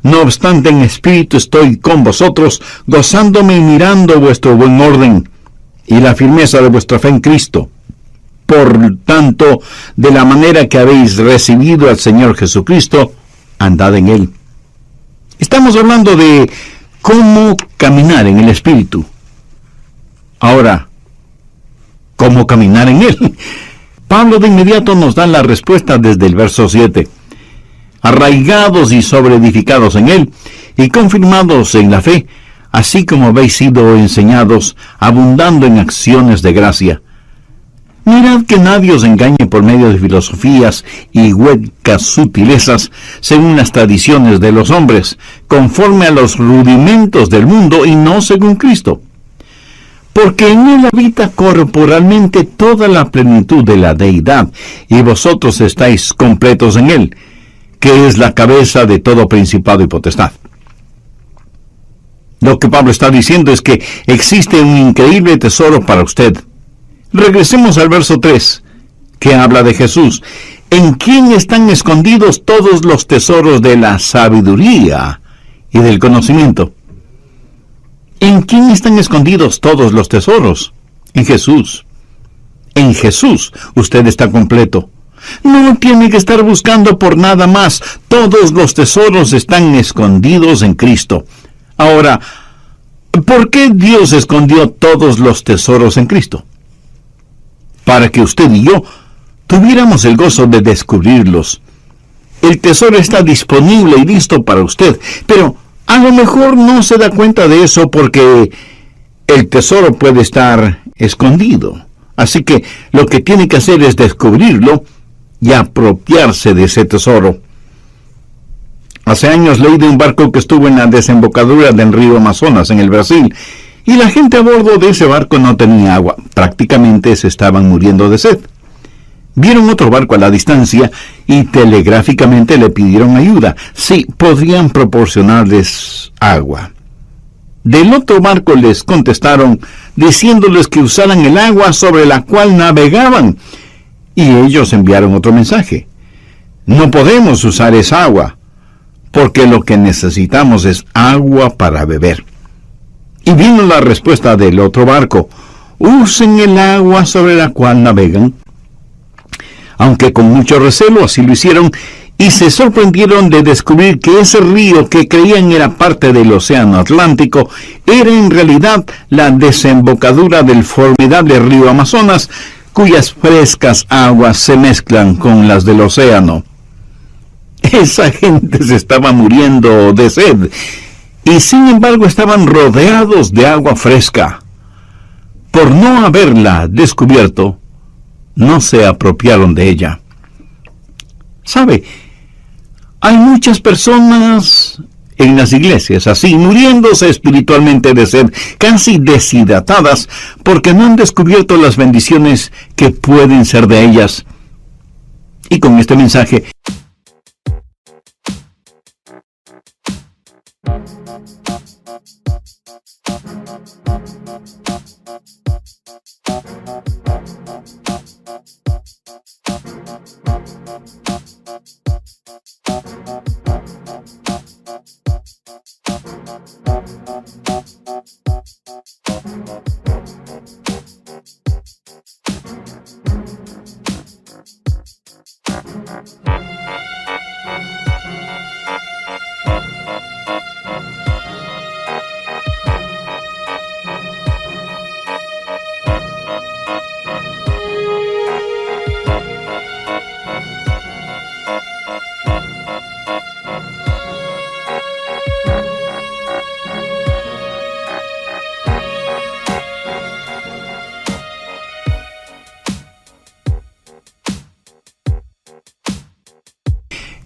No obstante, en espíritu estoy con vosotros, gozándome y mirando vuestro buen orden y la firmeza de vuestra fe en Cristo. Por tanto, de la manera que habéis recibido al Señor Jesucristo, andad en Él. Estamos hablando de cómo caminar en el Espíritu. Ahora, ¿cómo caminar en Él? Pablo de inmediato nos da la respuesta desde el verso 7. Arraigados y sobreedificados en Él, y confirmados en la fe, así como habéis sido enseñados, abundando en acciones de gracia. Mirad que nadie os engañe por medio de filosofías y huecas sutilezas, según las tradiciones de los hombres, conforme a los rudimentos del mundo y no según Cristo. Porque en Él habita corporalmente toda la plenitud de la deidad, y vosotros estáis completos en Él, que es la cabeza de todo principado y potestad. Lo que Pablo está diciendo es que existe un increíble tesoro para usted. Regresemos al verso 3, que habla de Jesús. ¿En quién están escondidos todos los tesoros de la sabiduría y del conocimiento? ¿En quién están escondidos todos los tesoros? En Jesús. En Jesús usted está completo. No tiene que estar buscando por nada más. Todos los tesoros están escondidos en Cristo. Ahora, ¿por qué Dios escondió todos los tesoros en Cristo? Para que usted y yo tuviéramos el gozo de descubrirlos. El tesoro está disponible y listo para usted, pero a lo mejor no se da cuenta de eso porque el tesoro puede estar escondido. Así que lo que tiene que hacer es descubrirlo y apropiarse de ese tesoro. Hace años leí de un barco que estuvo en la desembocadura del río Amazonas, en el Brasil, y la gente a bordo de ese barco no tenía agua. Prácticamente se estaban muriendo de sed. Vieron otro barco a la distancia y telegráficamente le pidieron ayuda. Sí, podrían proporcionarles agua. Del otro barco les contestaron diciéndoles que usaran el agua sobre la cual navegaban. Y ellos enviaron otro mensaje. No podemos usar esa agua, porque lo que necesitamos es agua para beber. Y vino la respuesta del otro barco: usen el agua sobre la cual navegan. Aunque con mucho recelo así lo hicieron, y se sorprendieron de descubrir que ese río que creían era parte del océano Atlántico, era en realidad la desembocadura del formidable río Amazonas, cuyas frescas aguas se mezclan con las del océano. Esa gente se estaba muriendo de sed, y sin embargo estaban rodeados de agua fresca. Por no haberla descubierto, no se apropiaron de ella. ¿Sabe? Hay muchas personas en las iglesias así, muriéndose espiritualmente de sed, casi deshidratadas, porque no han descubierto las bendiciones que pueden ser de ellas. Y con este mensaje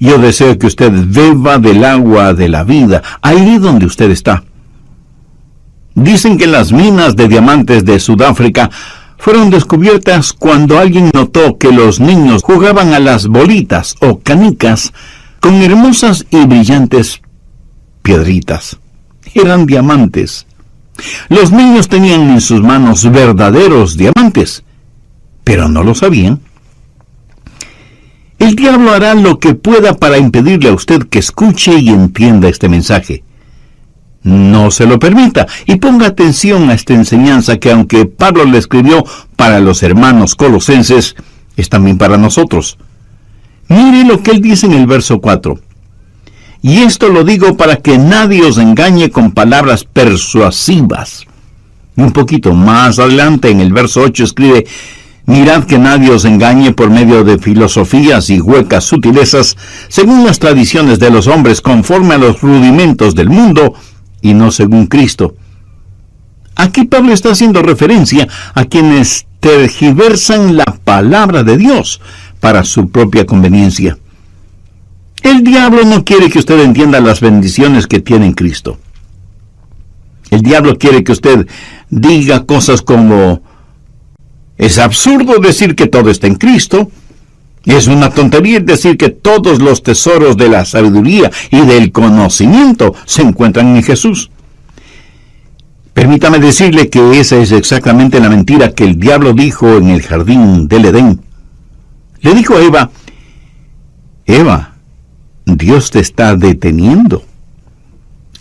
yo deseo que usted beba del agua de la vida, ahí donde usted está. Dicen que las minas de diamantes de Sudáfrica fueron descubiertas cuando alguien notó que los niños jugaban a las bolitas o canicas con hermosas y brillantes piedritas. Eran diamantes. Los niños tenían en sus manos verdaderos diamantes, pero no lo sabían. El diablo hará lo que pueda para impedirle a usted que escuche y entienda este mensaje. No se lo permita y ponga atención a esta enseñanza que, aunque Pablo le escribió para los hermanos colosenses, es también para nosotros. Mire lo que él dice en el verso 4. Y esto lo digo para que nadie os engañe con palabras persuasivas. Y un poquito más adelante, en el verso 8, escribe: mirad que nadie os engañe por medio de filosofías y huecas sutilezas, según las tradiciones de los hombres, conforme a los rudimentos del mundo, y no según Cristo. Aquí Pablo está haciendo referencia a quienes tergiversan la palabra de Dios para su propia conveniencia. El diablo no quiere que usted entienda las bendiciones que tiene en Cristo. El diablo quiere que usted diga cosas como: es absurdo decir que todo está en Cristo. Es una tontería decir que todos los tesoros de la sabiduría y del conocimiento se encuentran en Jesús. Permítame decirle que esa es exactamente la mentira que el diablo dijo en el jardín del Edén. Le dijo a Eva: Eva, Dios te está deteniendo.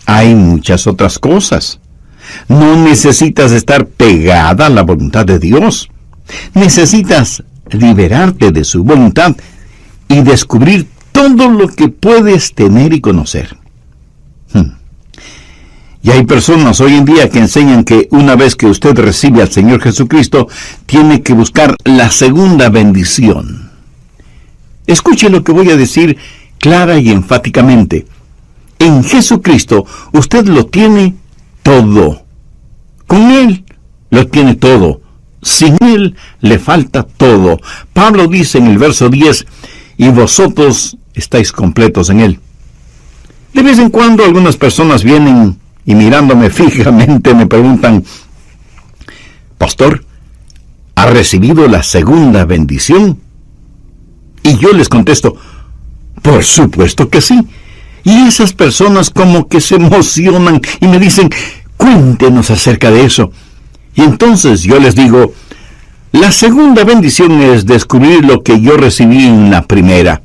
Hay muchas otras cosas. No necesitas estar pegada a la voluntad de Dios. Necesitas liberarte de su voluntad y descubrir todo lo que puedes tener y conocer. Y hay personas hoy en día que enseñan que una vez que usted recibe al Señor Jesucristo, tiene que buscar la segunda bendición. Escuche lo que voy a decir clara y enfáticamente. En Jesucristo usted lo tiene todo. Con Él lo tiene todo. Sin Él le falta todo. Pablo dice en el verso 10, y vosotros estáis completos en Él. De vez en cuando algunas personas vienen y mirándome fijamente me preguntan: Pastor, ¿ha recibido la segunda bendición? Y yo les contesto: por supuesto que sí. Y esas personas como que se emocionan y me dicen: cuéntenos acerca de eso. Y entonces yo les digo: la segunda bendición es descubrir lo que yo recibí en la primera.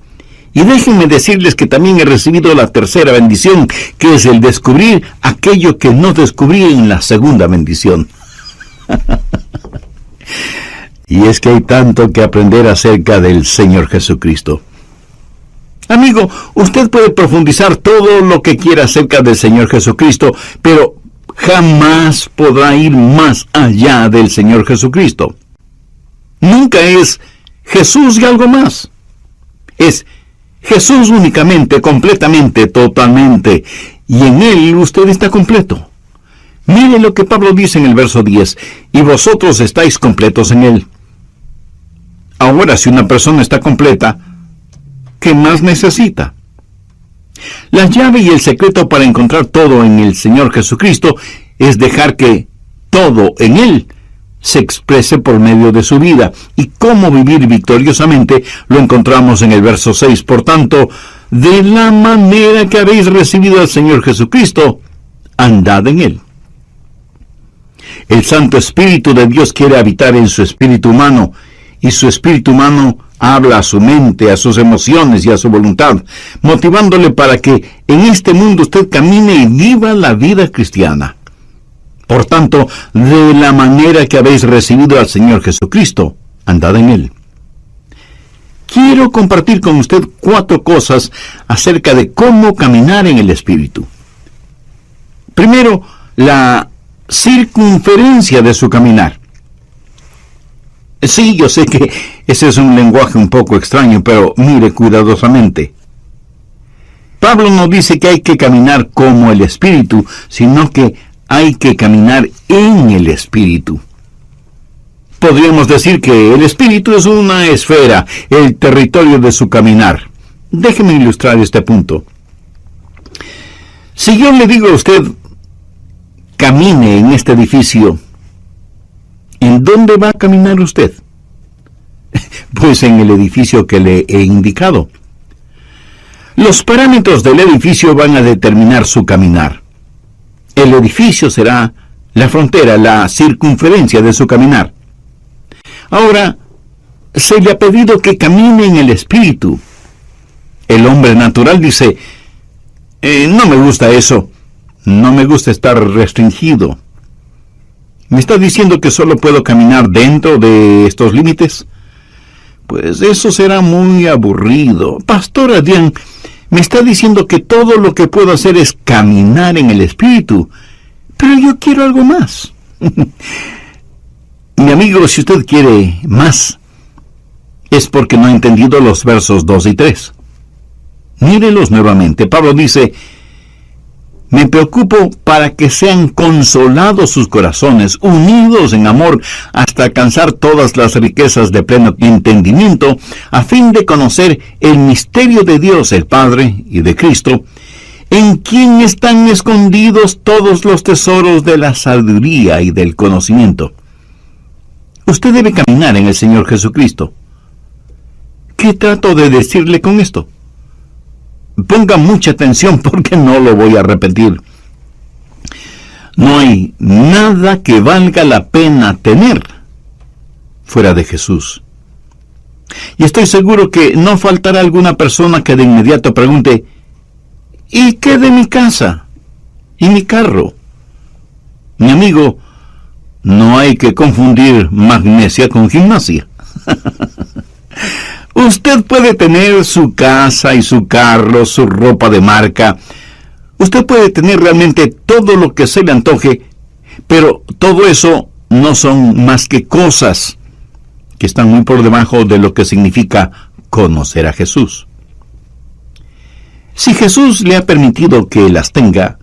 Y déjenme decirles que también he recibido la tercera bendición, que es el descubrir aquello que no descubrí en la segunda bendición. Y es que hay tanto que aprender acerca del Señor Jesucristo. Amigo, usted puede profundizar todo lo que quiera acerca del Señor Jesucristo, pero jamás podrá ir más allá del Señor Jesucristo. Nunca es Jesús y algo más. Es Jesús únicamente, completamente, totalmente. Y en Él usted está completo. Mire lo que Pablo dice en el verso 10. Y vosotros estáis completos en Él. Ahora, si una persona está completa, ¿qué más necesita? La llave y el secreto para encontrar todo en el Señor Jesucristo es dejar que todo en Él se exprese por medio de su vida. Y cómo vivir victoriosamente lo encontramos en el verso 6. Por tanto, de la manera que habéis recibido al Señor Jesucristo, andad en Él. El Santo Espíritu de Dios quiere habitar en su espíritu humano, y su espíritu humano habla a su mente, a sus emociones y a su voluntad, motivándole para que en este mundo usted camine y viva la vida cristiana. Por tanto, de la manera que habéis recibido al Señor Jesucristo, andad en Él. Quiero compartir con usted 4 cosas acerca de cómo caminar en el Espíritu. Primero, la circunferencia de su caminar. Sí, yo sé que ese es un lenguaje un poco extraño, pero mire cuidadosamente. Pablo no dice que hay que caminar como el Espíritu, sino que hay que caminar en el Espíritu. Podríamos decir que el Espíritu es una esfera, el territorio de su caminar. Déjeme ilustrar este punto. Si yo le digo a usted: camine en este edificio, ¿en dónde va a caminar usted? Pues en el edificio que le he indicado. Los parámetros del edificio van a determinar su caminar. El edificio será la frontera, la circunferencia de su caminar. Ahora, se le ha pedido que camine en el Espíritu. El hombre natural dice, no me gusta eso, no me gusta estar restringido. ¿Me está diciendo que solo puedo caminar dentro de estos límites? Pues eso será muy aburrido. Pastor Adrián, me está diciendo que todo lo que puedo hacer es caminar en el Espíritu, pero yo quiero algo más. Mi amigo, si usted quiere más, es porque no ha entendido los versos 2 y 3. Mírelos nuevamente. Pablo dice, me preocupo para que sean consolados sus corazones, unidos en amor, hasta alcanzar todas las riquezas de pleno entendimiento, a fin de conocer el misterio de Dios el Padre y de Cristo, en quien están escondidos todos los tesoros de la sabiduría y del conocimiento. Usted debe caminar en el Señor Jesucristo. ¿Qué trato de decirle con esto? Ponga mucha atención porque no lo voy a repetir. No hay nada que valga la pena tener fuera de Jesús. Y estoy seguro que no faltará alguna persona que de inmediato pregunte, ¿y qué de mi casa? ¿Y mi carro? Mi amigo, no hay que confundir magnesia con gimnasia. Usted puede tener su casa y su carro, su ropa de marca. Usted puede tener realmente todo lo que se le antoje, pero todo eso no son más que cosas que están muy por debajo de lo que significa conocer a Jesús. Si Jesús le ha permitido que las tenga,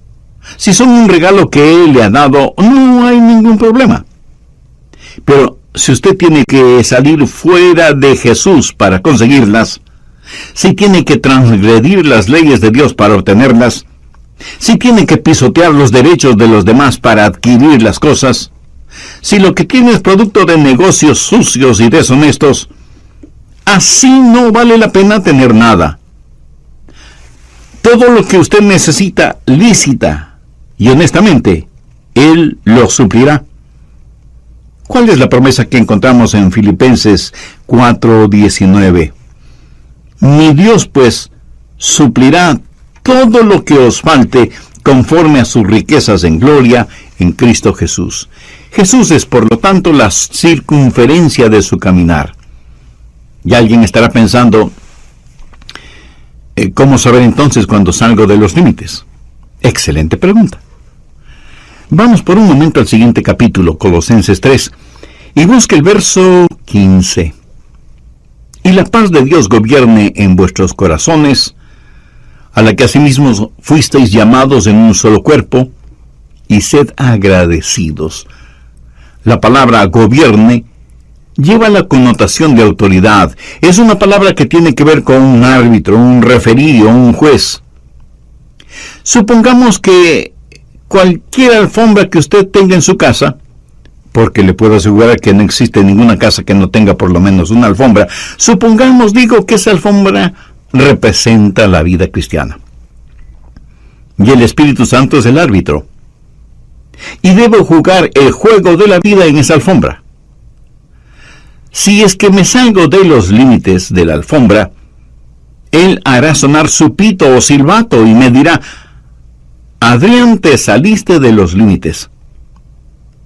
si son un regalo que Él le ha dado, no hay ningún problema. Pero si usted tiene que salir fuera de Jesús para conseguirlas, si tiene que transgredir las leyes de Dios para obtenerlas, si tiene que pisotear los derechos de los demás para adquirir las cosas, si lo que tiene es producto de negocios sucios y deshonestos, así no vale la pena tener nada. Todo lo que usted necesita lícita y honestamente, Él lo suplirá. ¿Cuál es la promesa que encontramos en Filipenses 4:19? Mi Dios, pues, suplirá todo lo que os falte conforme a sus riquezas en gloria en Cristo Jesús. Jesús es, por lo tanto, la circunferencia de su caminar. Y alguien estará pensando, ¿cómo saber entonces cuando salgo de los límites? Excelente pregunta. Vamos por un momento al siguiente capítulo, Colosenses 3, y busque el verso 15. Y la paz de Dios gobierne en vuestros corazones, a la que asimismo fuisteis llamados en un solo cuerpo, y sed agradecidos. La palabra gobierne lleva la connotación de autoridad. Es una palabra que tiene que ver con un árbitro, un referí o un juez. Supongamos que cualquier alfombra que usted tenga en su casa, porque le puedo asegurar que no existe ninguna casa que no tenga por lo menos una alfombra, supongamos, digo, que esa alfombra representa la vida cristiana. Y el Espíritu Santo es el árbitro. Y debo jugar el juego de la vida en esa alfombra. Si es que me salgo de los límites de la alfombra, Él hará sonar su pito o silbato y me dirá, Adrián, te saliste de los límites.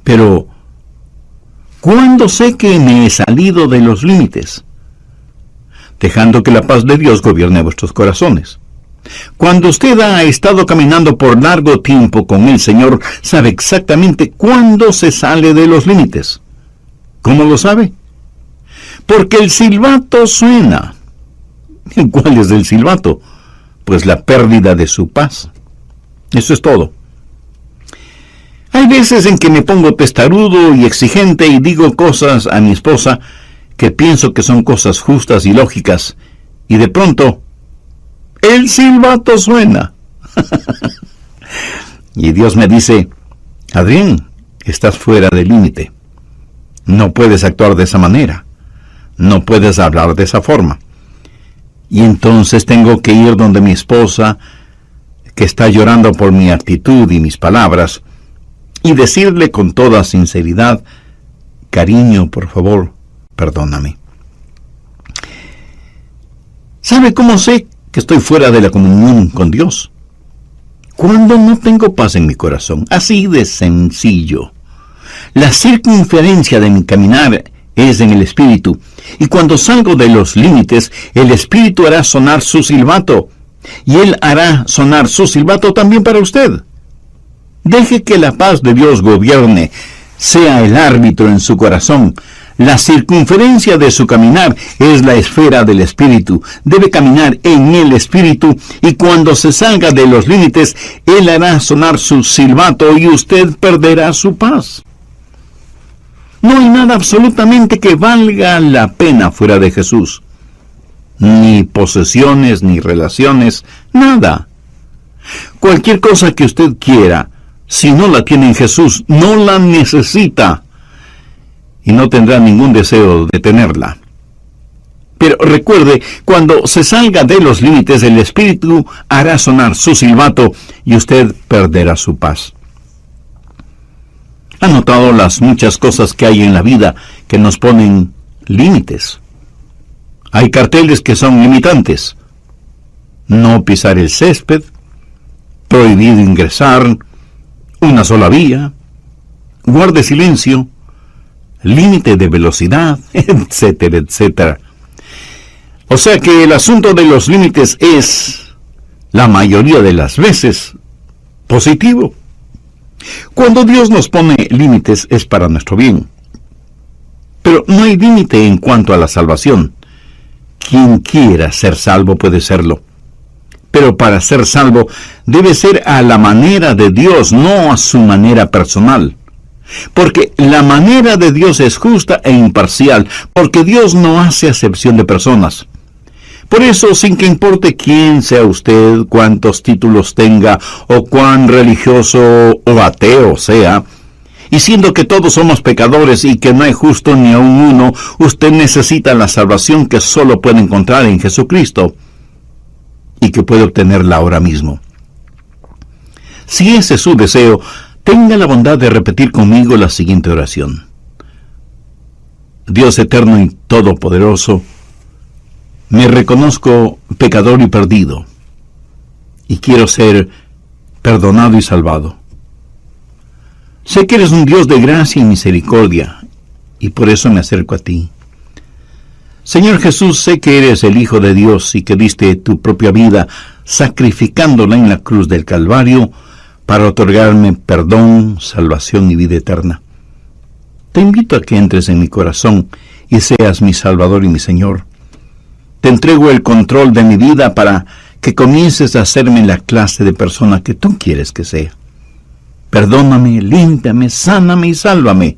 Pero, ¿cuándo sé que me he salido de los límites? Dejando que la paz de Dios gobierne vuestros corazones. Cuando usted ha estado caminando por largo tiempo con el Señor, sabe exactamente cuándo se sale de los límites. ¿Cómo lo sabe? Porque el silbato suena. ¿Cuál es el silbato? Pues la pérdida de su paz. Eso es todo. Hay veces en que me pongo testarudo y exigente y digo cosas a mi esposa que pienso que son cosas justas y lógicas, y de pronto el silbato suena. Y Dios me dice, Adrián, estás fuera del límite. No puedes actuar de esa manera. No puedes hablar de esa forma. Y entonces tengo que ir donde mi esposa, que está llorando por mi actitud y mis palabras, y decirle con toda sinceridad, cariño, por favor, perdóname. ¿Sabe cómo sé que estoy fuera de la comunión con Dios. Cuando no tengo paz en mi corazón, así de sencillo. La circunferencia de mi caminar es en el Espíritu, y cuando salgo de los límites, el Espíritu hará sonar su silbato, y Él hará sonar su silbato también para usted. Deje que la paz de Dios gobierne, sea el árbitro en su corazón. La circunferencia de su caminar es la esfera del Espíritu. Debe caminar en el Espíritu, y cuando se salga de los límites, Él hará sonar su silbato y usted perderá su paz. No hay nada absolutamente que valga la pena fuera de Jesús. Ni posesiones, ni relaciones, nada. Cualquier cosa que usted quiera, si no la tiene en Jesús, no la necesita y no tendrá ningún deseo de tenerla. Pero recuerde, cuando se salga de los límites, el Espíritu hará sonar su silbato y usted perderá su paz. ¿Ha notado las muchas cosas que hay en la vida que nos ponen límites? Hay carteles que son limitantes. No pisar el césped, prohibido ingresar, una sola vía, guarde silencio, límite de velocidad, etcétera, etcétera. O sea que el asunto de los límites es, la mayoría de las veces, positivo. Cuando Dios nos pone límites es para nuestro bien. Pero no hay límite en cuanto a la salvación. Quien quiera ser salvo puede serlo. Pero para ser salvo debe ser a la manera de Dios, no a su manera personal. Porque la manera de Dios es justa e imparcial, porque Dios no hace acepción de personas. Por eso, sin que importe quién sea usted, cuántos títulos tenga, o cuán religioso o ateo sea, y siendo que todos somos pecadores y que no hay justo ni aun uno, usted necesita la salvación que solo puede encontrar en Jesucristo, y que puede obtenerla ahora mismo. Si ese es su deseo, tenga la bondad de repetir conmigo la siguiente oración. Dios eterno y todopoderoso, me reconozco pecador y perdido, y quiero ser perdonado y salvado. Sé que eres un Dios de gracia y misericordia, y por eso me acerco a ti. Señor Jesús, sé que eres el Hijo de Dios y que diste tu propia vida, sacrificándola en la cruz del Calvario, para otorgarme perdón, salvación y vida eterna. Te invito a que entres en mi corazón y seas mi Salvador y mi Señor. Te entrego el control de mi vida para que comiences a hacerme la clase de persona que tú quieres que sea. Perdóname, límpiame, sáname y sálvame.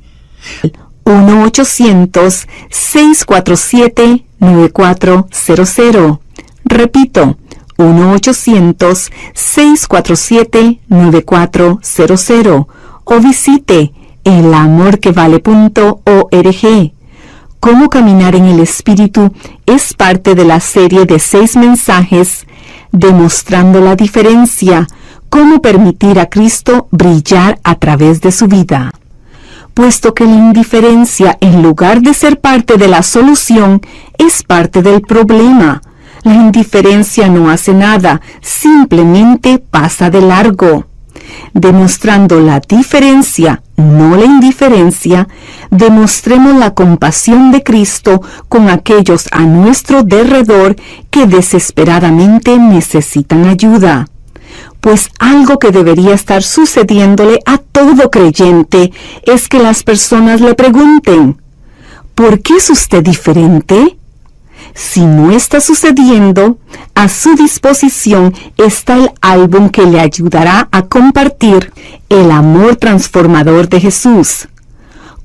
1-800-647-9400. Repito, 1-800-647-9400. O visite elamorquevale.org. Cómo caminar en el Espíritu es parte de la serie de 6 mensajes demostrando la diferencia, cómo permitir a Cristo brillar a través de su vida. Puesto que la indiferencia, en lugar de ser parte de la solución, es parte del problema. La indiferencia no hace nada, simplemente pasa de largo. Demostrando la diferencia, no la indiferencia, demostremos la compasión de Cristo con aquellos a nuestro derredor que desesperadamente necesitan ayuda. Pues algo que debería estar sucediéndole a todo creyente es que las personas le pregunten, ¿por qué es usted diferente? Si no está sucediendo, a su disposición está el álbum que le ayudará a compartir el amor transformador de Jesús.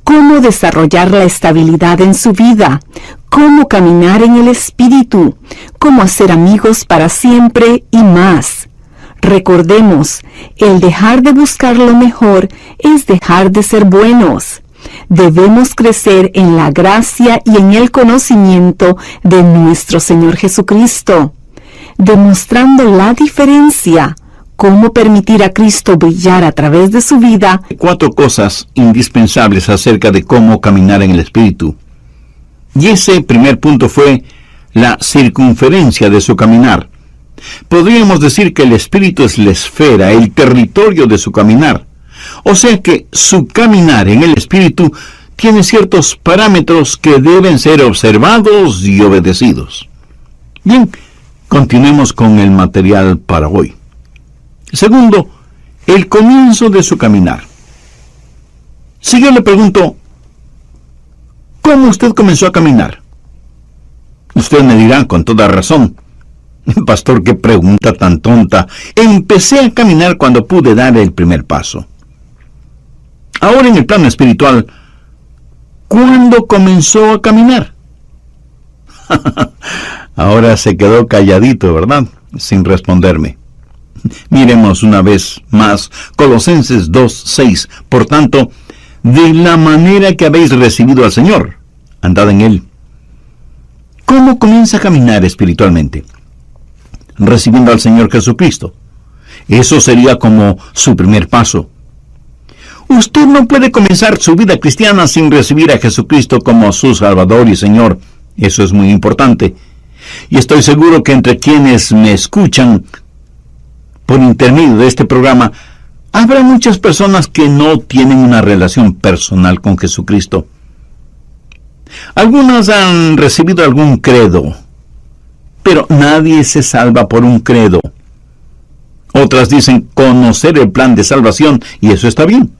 Cómo desarrollar la estabilidad en su vida, cómo caminar en el Espíritu, cómo hacer amigos para siempre y más. Recordemos, el dejar de buscar lo mejor es dejar de ser buenos. Debemos crecer en la gracia y en el conocimiento de nuestro Señor Jesucristo, demostrando la diferencia, cómo permitir a Cristo brillar a través de su vida. 4 cosas indispensables acerca de cómo caminar en el Espíritu. Y ese primer punto fue la circunferencia de su caminar. Podríamos decir que el espíritu es la esfera, el territorio de su caminar. O sea que su caminar en el espíritu tiene ciertos parámetros que deben ser observados y obedecidos. Bien, continuemos con el material para hoy. Segundo, el comienzo de su caminar. Si yo le pregunto, ¿cómo usted comenzó a caminar? Usted me dirá con toda razón, pastor, qué pregunta tan tonta. Empecé a caminar cuando pude dar el primer paso. Ahora en el plano espiritual, ¿cuándo comenzó a caminar? Ahora se quedó calladito, ¿verdad? Sin responderme. Miremos una vez más Colosenses 2:6. Por tanto, de la manera que habéis recibido al Señor, andad en Él. ¿Cómo comienza a caminar espiritualmente? Recibiendo al Señor Jesucristo. Eso sería como su primer paso. Usted no puede comenzar su vida cristiana sin recibir a Jesucristo como su Salvador y Señor. Eso es muy importante. Y estoy seguro que entre quienes me escuchan por intermedio de este programa, habrá muchas personas que no tienen una relación personal con Jesucristo. Algunas han recibido algún credo, pero nadie se salva por un credo. Otras dicen conocer el plan de salvación, y eso está bien.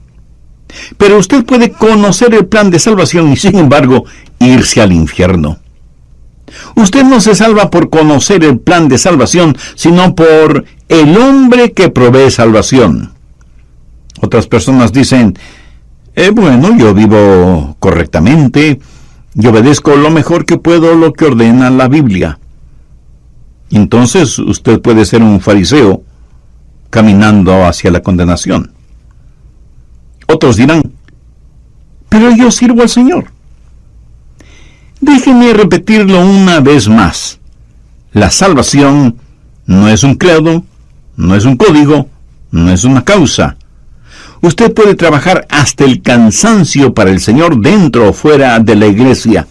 Pero usted puede conocer el plan de salvación y, sin embargo, irse al infierno. Usted no se salva por conocer el plan de salvación, sino por el hombre que provee salvación. Otras personas dicen, bueno, yo vivo correctamente, yo obedezco lo mejor que puedo lo que ordena la Biblia. Entonces usted puede ser un fariseo caminando hacia la condenación. Otros dirán, pero yo sirvo al Señor. Déjenme repetirlo una vez más. La salvación no es un credo, no es un código, no es una causa. Usted puede trabajar hasta el cansancio para el Señor dentro o fuera de la iglesia.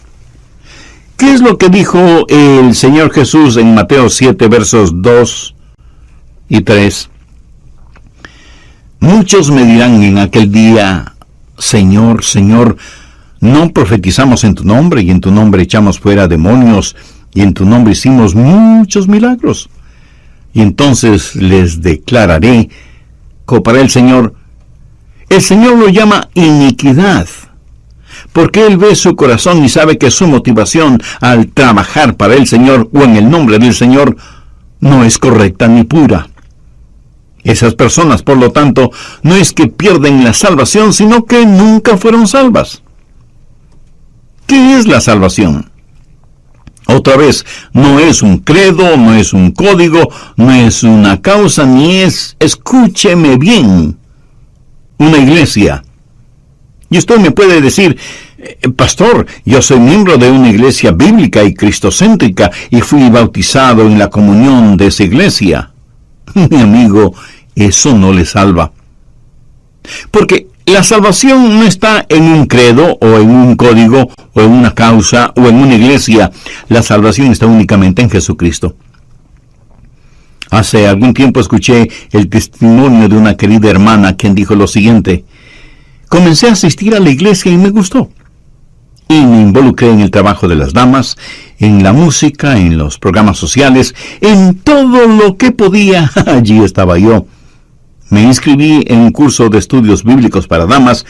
¿Qué es lo que dijo el Señor Jesús en Mateo 7, versos 2 y 3? Muchos me dirán en aquel día, Señor, Señor, ¿no profetizamos en tu nombre, y en tu nombre echamos fuera demonios, y en tu nombre hicimos muchos milagros? Y entonces les declararé, como para el Señor lo llama iniquidad, porque Él ve su corazón y sabe que su motivación al trabajar para el Señor o en el nombre del Señor no es correcta ni pura. Esas personas, por lo tanto, no es que pierden la salvación, sino que nunca fueron salvas. ¿Qué es la salvación? Otra vez, no es un credo, no es un código, no es una causa, ni es, escúcheme bien, una iglesia. Y usted me puede decir, pastor, yo soy miembro de una iglesia bíblica y cristocéntrica y fui bautizado en la comunión de esa iglesia. Mi amigo, eso no le salva. Porque la salvación no está en un credo o en un código o en una causa o en una iglesia. La salvación está únicamente en Jesucristo. Hace algún tiempo escuché el testimonio de una querida hermana quien dijo lo siguiente: comencé a asistir a la iglesia y me gustó. Y me involucré en el trabajo de las damas, en la música, en los programas sociales, en todo lo que podía. Allí estaba yo. Me inscribí en un curso de estudios bíblicos para damas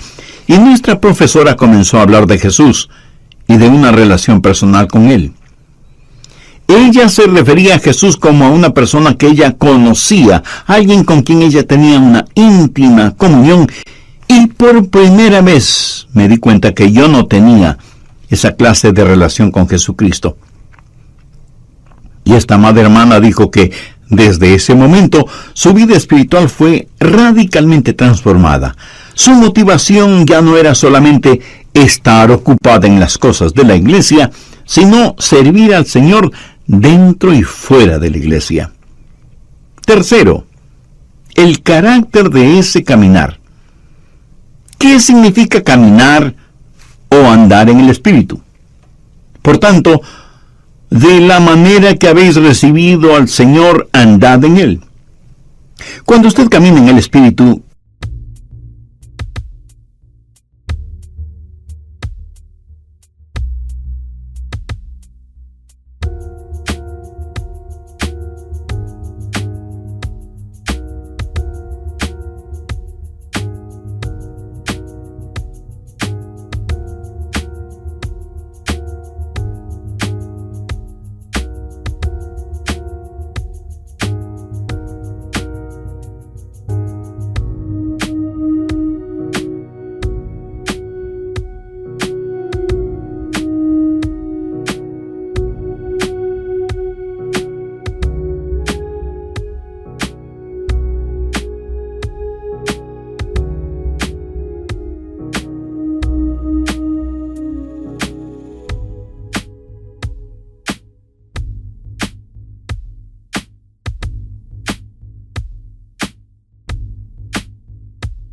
y nuestra profesora comenzó a hablar de Jesús y de una relación personal con Él. Ella se refería a Jesús como a una persona que ella conocía, alguien con quien ella tenía una íntima comunión, y por primera vez me di cuenta que yo no tenía esa clase de relación con Jesucristo. Y esta madre hermana dijo que desde ese momento su vida espiritual fue radicalmente transformada. Su motivación ya no era solamente estar ocupada en las cosas de la iglesia, sino servir al Señor dentro y fuera de la iglesia. Tercero, el carácter de ese caminar. ¿Qué significa caminar o andar en el Espíritu? Por tanto, de la manera que habéis recibido al Señor, andad en Él. Cuando usted camina en el Espíritu,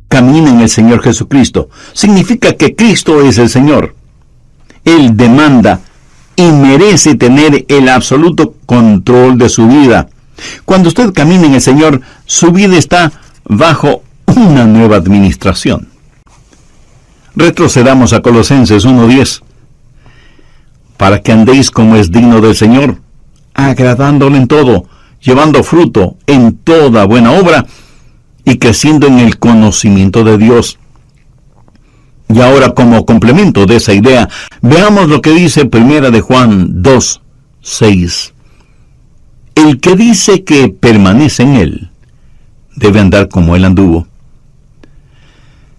camina en el Señor Jesucristo. Significa que Cristo es el Señor. Él demanda y merece tener el absoluto control de su vida. Cuando usted camina en el Señor, su vida está bajo una nueva administración. Retrocedamos a Colosenses 1:10. Para que andéis como es digno del Señor, agradándole en todo, llevando fruto en toda buena obra, y creciendo en el conocimiento de Dios. Y ahora, como complemento de esa idea, veamos lo que dice 1 de Juan 2:6. El que dice que permanece en Él, debe andar como Él anduvo.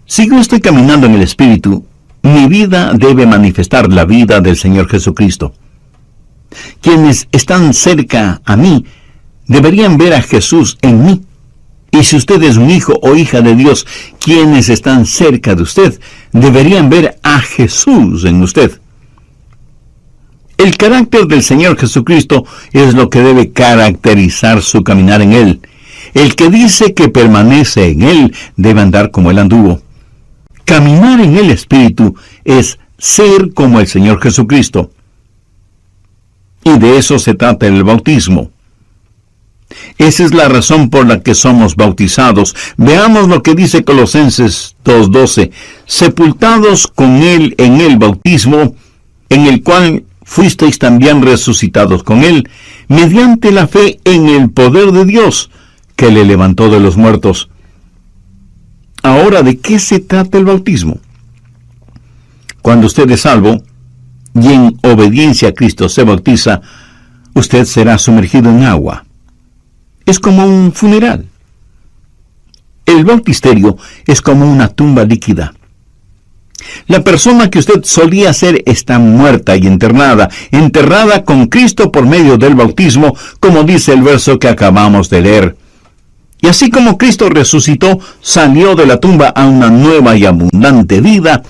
Si yo estoy caminando en el Espíritu, mi vida debe manifestar la vida del Señor Jesucristo. Quienes están cerca a mí, deberían ver a Jesús en mí. Y si usted es un hijo o hija de Dios, quienes están cerca de usted deberían ver a Jesús en usted. El carácter del Señor Jesucristo es lo que debe caracterizar su caminar en Él. El que dice que permanece en Él debe andar como Él anduvo. Caminar en el Espíritu es ser como el Señor Jesucristo. Y de eso se trata el bautismo. Esa es la razón por la que somos bautizados. Veamos lo que dice Colosenses 2:12. Sepultados con Él en el bautismo, en el cual fuisteis también resucitados con Él, mediante la fe en el poder de Dios, que le levantó de los muertos. Ahora, ¿de qué se trata el bautismo? Cuando usted es salvo, y en obediencia a Cristo se bautiza, usted será sumergido en agua. Es como un funeral. El bautisterio es como una tumba líquida. La persona que usted solía ser está muerta y enterrada con Cristo por medio del bautismo, como dice el verso que acabamos de leer. Y así como Cristo resucitó, salió de la tumba a una nueva y abundante vida,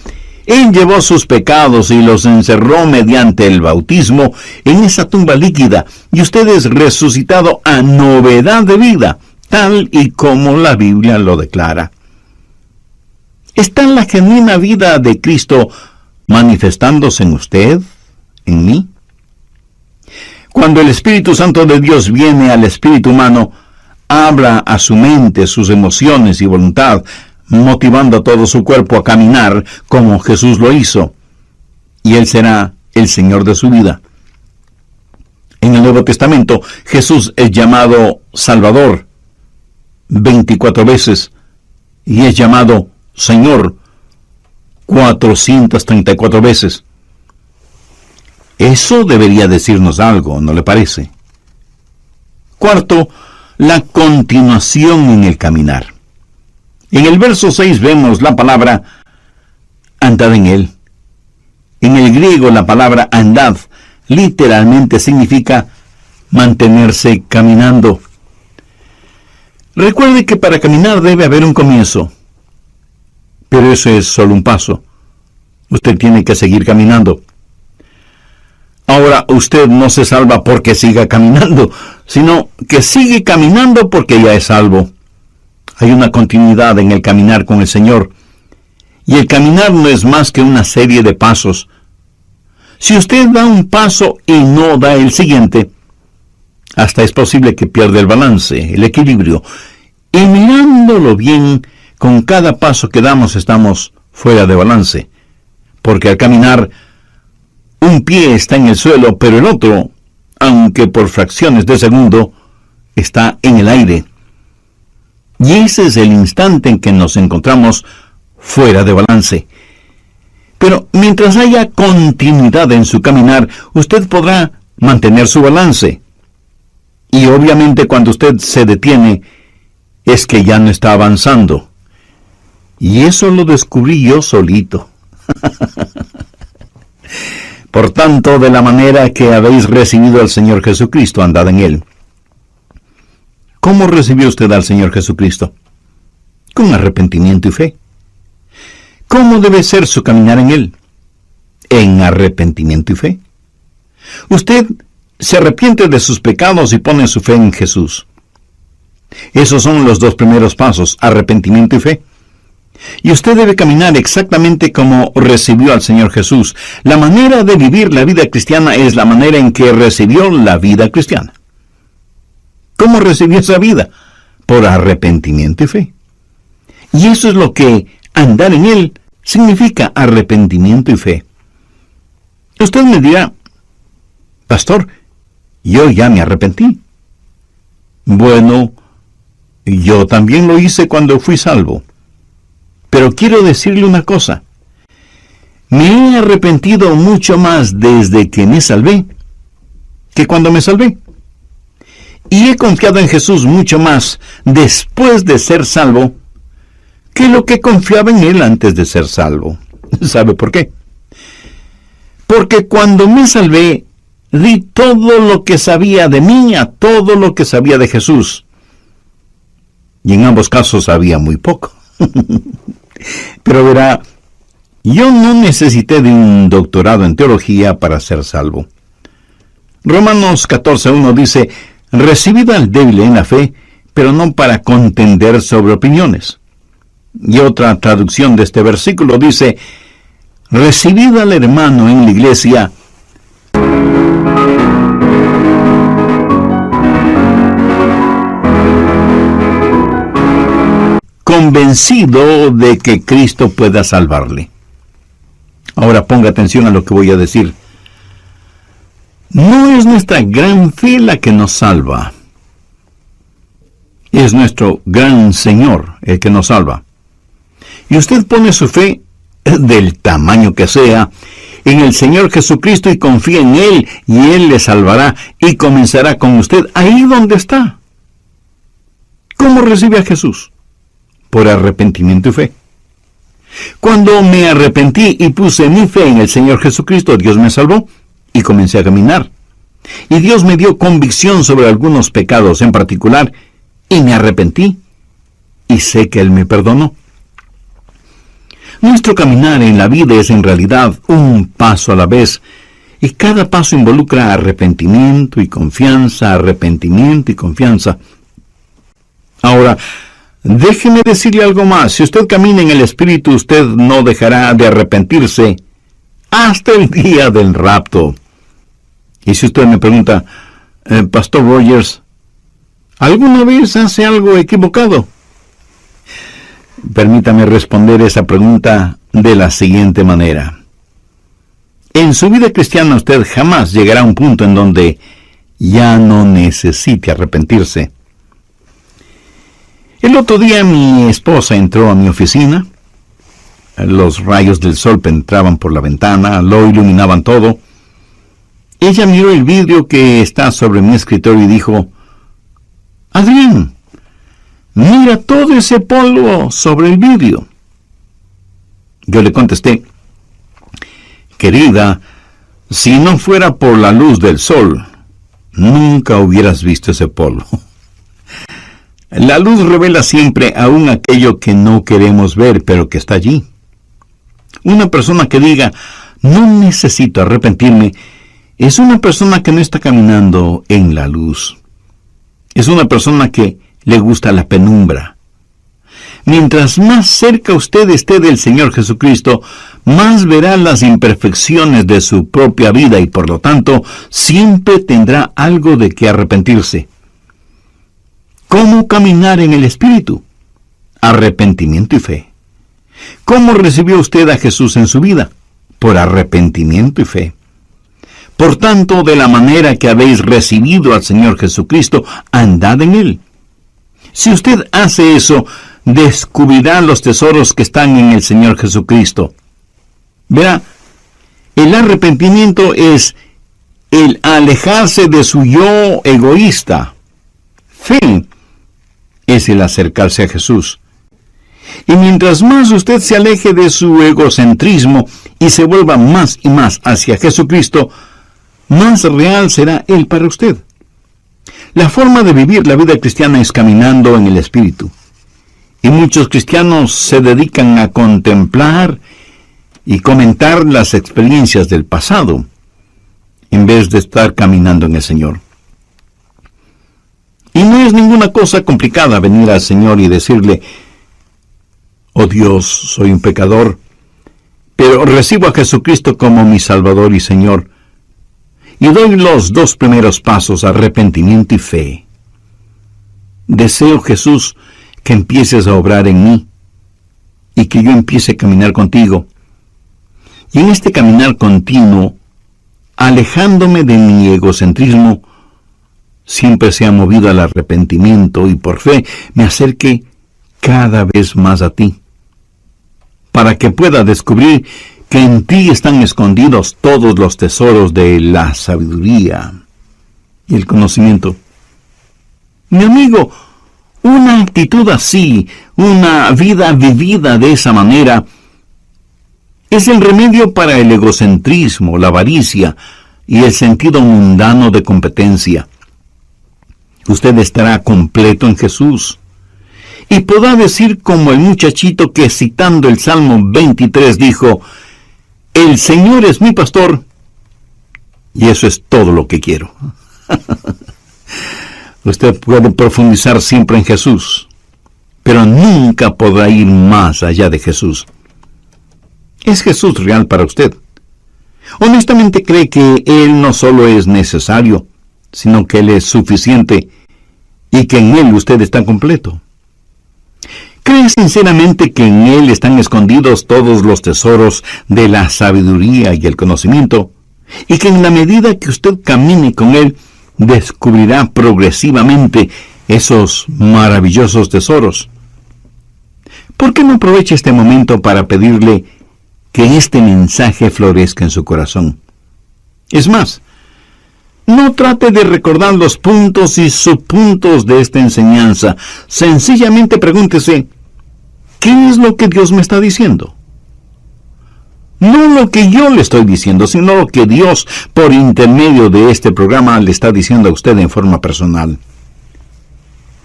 Él llevó sus pecados y los encerró mediante el bautismo en esa tumba líquida, y usted es resucitado a novedad de vida, tal y como la Biblia lo declara. ¿Está la genuina vida de Cristo manifestándose en usted, en mí? Cuando el Espíritu Santo de Dios viene al espíritu humano, habla a su mente, sus emociones y voluntad, motivando a todo su cuerpo a caminar como Jesús lo hizo, y Él será el Señor de su vida. En el Nuevo Testamento, Jesús es llamado Salvador 24 veces, y es llamado Señor 434 veces. Eso debería decirnos algo, ¿no le parece? Cuarto, la continuación en el caminar. En el verso 6 vemos la palabra andad en Él. En el griego la palabra andad literalmente significa mantenerse caminando. Recuerde que para caminar debe haber un comienzo, pero eso es solo un paso. Usted tiene que seguir caminando. Ahora, usted no se salva porque siga caminando, sino que sigue caminando porque ya es salvo. Hay una continuidad en el caminar con el Señor. Y el caminar no es más que una serie de pasos. Si usted da un paso y no da el siguiente, hasta es posible que pierda el balance, el equilibrio. Y mirándolo bien, con cada paso que damos estamos fuera de balance. Porque al caminar, un pie está en el suelo, pero el otro, aunque por fracciones de segundo, está en el aire. Y ese es el instante en que nos encontramos fuera de balance. Pero mientras haya continuidad en su caminar, usted podrá mantener su balance. Y obviamente cuando usted se detiene, es que ya no está avanzando. Y eso lo descubrí yo solito. Por tanto, de la manera que habéis recibido al Señor Jesucristo, andad en Él. ¿Cómo recibió usted al Señor Jesucristo? Con arrepentimiento y fe. ¿Cómo debe ser su caminar en Él? En arrepentimiento y fe. Usted se arrepiente de sus pecados y pone su fe en Jesús. Esos son los dos primeros pasos, arrepentimiento y fe. Y usted debe caminar exactamente como recibió al Señor Jesús. La manera de vivir la vida cristiana es la manera en que recibió la vida cristiana. ¿Cómo recibió esa vida? Por arrepentimiento y fe. Y eso es lo que andar en Él significa, arrepentimiento y fe. Usted me dirá, pastor, yo ya me arrepentí. Bueno, yo también lo hice cuando fui salvo. Pero quiero decirle una cosa. Me he arrepentido mucho más desde que me salvé que cuando me salvé. Y he confiado en Jesús mucho más después de ser salvo que lo que confiaba en Él antes de ser salvo. ¿Sabe por qué? Porque cuando me salvé, di todo lo que sabía de mí a todo lo que sabía de Jesús. Y en ambos casos sabía muy poco. Pero verá, yo no necesité de un doctorado en teología para ser salvo. Romanos 14:1 dice, recibid al débil en la fe, pero no para contender sobre opiniones. Y otra traducción de este versículo dice, recibid al hermano en la iglesia, convencido de que Cristo pueda salvarle. Ahora ponga atención a lo que voy a decir. No es nuestra gran fe la que nos salva. Es nuestro gran Señor el que nos salva. Y usted pone su fe, del tamaño que sea, en el Señor Jesucristo y confía en Él, y Él le salvará y comenzará con usted ahí donde está. ¿Cómo recibe a Jesús? Por arrepentimiento y fe. Cuando me arrepentí y puse mi fe en el Señor Jesucristo, Dios me salvó y comencé a caminar. Y Dios me dio convicción sobre algunos pecados en particular y me arrepentí y sé que Él me perdonó. Nuestro caminar en la vida es en realidad un paso a la vez y cada paso involucra arrepentimiento y confianza, arrepentimiento y confianza. Ahora, déjeme decirle algo más. Si usted camina en el Espíritu, usted no dejará de arrepentirse hasta el día del rapto. Y si usted me pregunta, Pastor Rogers, ¿alguna vez hace algo equivocado? Permítame responder esa pregunta de la siguiente manera. En su vida cristiana usted jamás llegará a un punto en donde ya no necesite arrepentirse. El otro día mi esposa entró a mi oficina. Los rayos del sol penetraban por la ventana, lo iluminaban todo. Ella miró el vidrio que está sobre mi escritorio y dijo, Adrián, mira todo ese polvo sobre el vidrio. Yo le contesté, querida, si no fuera por la luz del sol, nunca hubieras visto ese polvo. La luz revela siempre aún aquello que no queremos ver, pero que está allí. Una persona que diga, no necesito arrepentirme, es una persona que no está caminando en la luz. Es una persona que le gusta la penumbra. Mientras más cerca usted esté del Señor Jesucristo, más verá las imperfecciones de su propia vida y por lo tanto siempre tendrá algo de que arrepentirse. ¿Cómo caminar en el Espíritu? Arrepentimiento y fe. ¿Cómo recibió usted a Jesús en su vida? Por arrepentimiento y fe. Por tanto, de la manera que habéis recibido al Señor Jesucristo, andad en Él. Si usted hace eso, descubrirá los tesoros que están en el Señor Jesucristo. Verá, el arrepentimiento es el alejarse de su yo egoísta. Fe es el acercarse a Jesús. Y mientras más usted se aleje de su egocentrismo y se vuelva más y más hacia Jesucristo, más real será Él para usted. La forma de vivir la vida cristiana es caminando en el Espíritu. Y muchos cristianos se dedican a contemplar y comentar las experiencias del pasado, en vez de estar caminando en el Señor. Y no es ninguna cosa complicada venir al Señor y decirle: oh Dios, soy un pecador, pero recibo a Jesucristo como mi Salvador y Señor, y doy los 2 primeros pasos, arrepentimiento y fe. Deseo, Jesús, que empieces a obrar en mí, y que yo empiece a caminar contigo. Y en este caminar continuo, alejándome de mi egocentrismo, siempre sea movido al arrepentimiento y por fe me acerque cada vez más a ti, para que pueda descubrir que en ti están escondidos todos los tesoros de la sabiduría y el conocimiento. Mi amigo, una actitud así, una vida vivida de esa manera, es el remedio para el egocentrismo, la avaricia y el sentido mundano de competencia. Usted estará completo en Jesús. Y podrá decir como el muchachito que, citando el Salmo 23, dijo: el Señor es mi pastor, y eso es todo lo que quiero. Usted puede profundizar siempre en Jesús, pero nunca podrá ir más allá de Jesús. ¿Es Jesús real para usted? Honestamente cree que Él no solo es necesario, sino que Él es suficiente y que en Él usted está completo. ¿Cree sinceramente que en Él están escondidos todos los tesoros de la sabiduría y el conocimiento? Y que en la medida que usted camine con Él, descubrirá progresivamente esos maravillosos tesoros. ¿Por qué no aprovecha este momento para pedirle que este mensaje florezca en su corazón? Es más, no trate de recordar los puntos y subpuntos de esta enseñanza. Sencillamente pregúntese: ¿qué es lo que Dios me está diciendo? No lo que yo le estoy diciendo, sino lo que Dios, por intermedio de este programa, le está diciendo a usted en forma personal.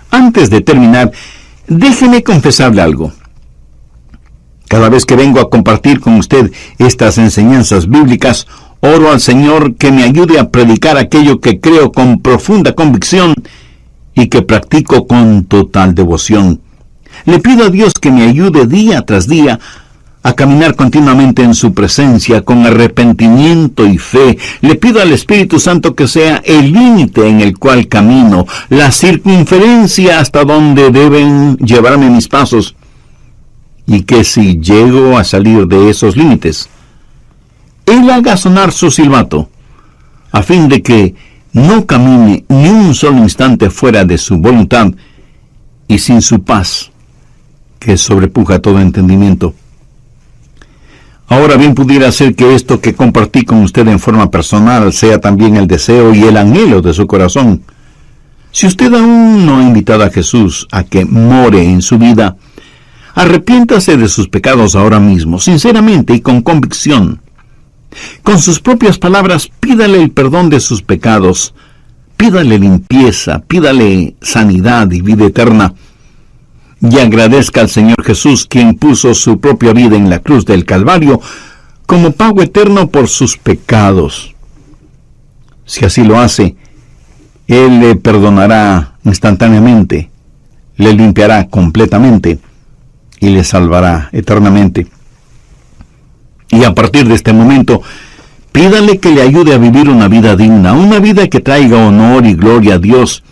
Antes de terminar, déjeme confesarle algo. Cada vez que vengo a compartir con usted estas enseñanzas bíblicas, oro al Señor que me ayude a predicar aquello que creo con profunda convicción y que practico con total devoción. Le pido a Dios que me ayude día tras día a caminar continuamente en su presencia con arrepentimiento y fe. Le pido al Espíritu Santo que sea el límite en el cual camino, la circunferencia hasta donde deben llevarme mis pasos, y que si llego a salir de esos límites, Él haga sonar su silbato, a fin de que no camine ni un solo instante fuera de su voluntad y sin su paz, que sobrepuja todo entendimiento. Ahora bien, pudiera ser que esto que compartí con usted en forma personal sea también el deseo y el anhelo de su corazón. Si usted aún no ha invitado a Jesús a que more en su vida, arrepiéntase de sus pecados ahora mismo, sinceramente y con convicción. Con sus propias palabras, pídale el perdón de sus pecados, pídale limpieza, pídale sanidad y vida eterna, y agradezca al Señor Jesús, quien puso su propia vida en la cruz del Calvario como pago eterno por sus pecados. Si así lo hace, Él le perdonará instantáneamente, le limpiará completamente y le salvará eternamente. Y a partir de este momento, pídale que le ayude a vivir una vida digna, una vida que traiga honor y gloria a Dios,